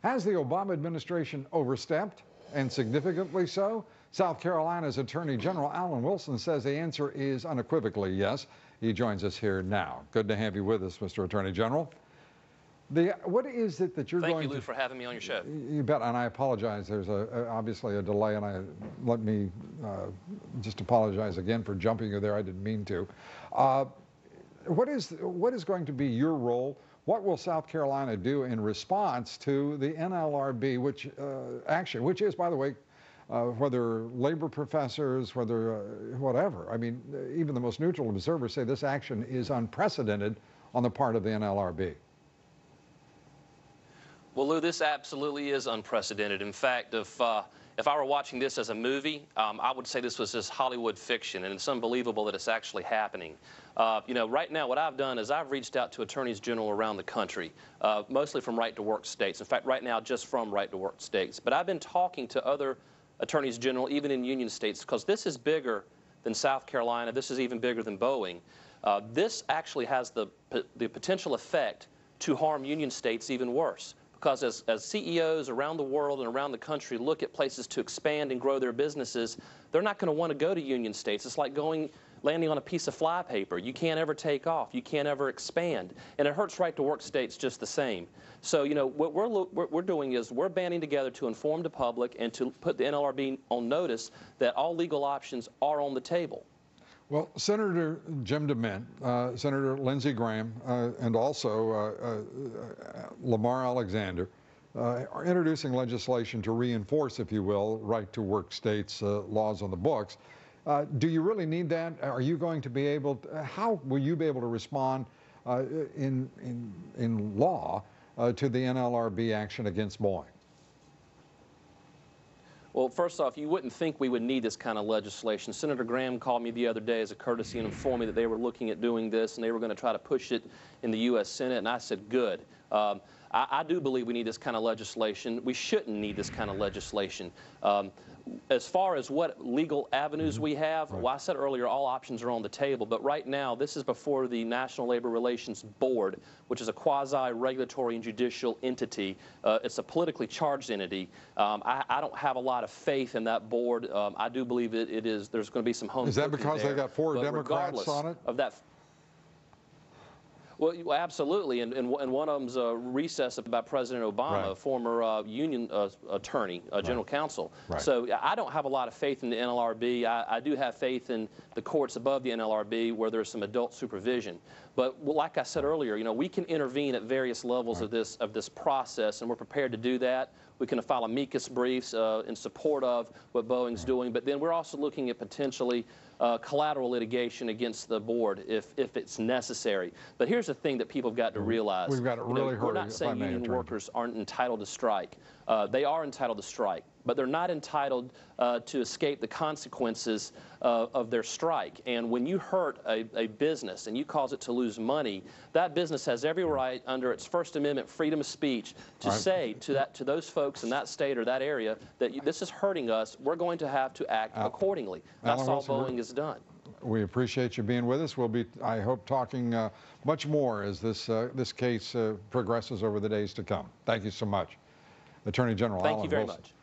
Has the Obama administration overstepped, and significantly so? South Carolina's Attorney General Alan Wilson says the answer is unequivocally yes. He joins us here now. Good to have you with us, Mr. Attorney General. What is it that you're going to... Thank you, Lou, for having me on your show. You bet, and I apologize. There's obviously a delay, and let me just apologize again for jumping you there. I didn't mean to. What is going to be your role? What will South Carolina do in response to the NLRB, action, which is, by the way, whether labor professors, whether whatever. I mean, even the most neutral observers say this action is unprecedented on the part of the NLRB. Well, Lou, this absolutely is unprecedented. In fact, if I were watching this as a movie, I would say this was just Hollywood fiction, and it's unbelievable that it's actually happening. You know, right now, what I've done is I've reached out to attorneys general around the country, mostly from right-to-work states. In fact, right now, just from right-to-work states. But I've been talking to other attorneys general, even in union states, because this is bigger than South Carolina. This is even bigger than Boeing. This actually has the potential effect to harm union states even worse. Because as CEOs around the world and around the country look at places to expand and grow their businesses, they're not going to want to go to union states. It's like landing on a piece of flypaper. You can't ever take off. You can't ever expand. And it hurts right-to-work states just the same. So, you know, what we're doing is we're banding together to inform the public and to put the NLRB on notice that all legal options are on the table. Well, Senator Jim DeMint, Senator Lindsey Graham, and also Lamar Alexander are introducing legislation to reinforce, if you will, right-to-work states' laws on the books. Do you really need that? Are you going to be able to, how will you be able to respond in law to the NLRB action against Boeing? Well, first off, you wouldn't think we would need this kind of legislation. Senator Graham called me the other day as a courtesy and informed me that they were looking at doing this and they were going to try to push it in the U.S. Senate, and I said, good. I do believe we need this kind of legislation. We shouldn't need this kind of legislation. As far as what legal avenues we have, well, I said earlier all options are on the table, but right now this is before the National Labor Relations Board, which is a quasi-regulatory and judicial entity. It's a politically charged entity. I don't have a lot of faith in that board. I do believe there's going to be some home cooking there. Is that because they got 4 Democrats on it? Of that, well, absolutely, and one of them's a recess by President Obama, a former union attorney, general counsel. So I don't have a lot of faith in the NLRB. I do have faith in the courts above the NLRB where there's some adult supervision. But like I said earlier, you know, we can intervene at various levels of this process, and we're prepared to do that. We can file amicus briefs in support of what Boeing's doing, but then we're also looking at potentially collateral litigation against the board if it's necessary. But here's the thing that people have got to realize. We've got to really hurry. We're not saying union workers aren't entitled to strike. They are entitled to strike, but they're not entitled to escape the consequences of their strike. And when you hurt a business and you cause it to lose money, that business has every right under its First Amendment freedom of speech to say to those folks in that state or that area that this is hurting us. We're going to have to act accordingly. That's all Boeing has done. We appreciate you being with us. We'll be, I hope, talking much more as this case progresses over the days to come. Thank you so much. Attorney General Alan Wilson. Thank you very much.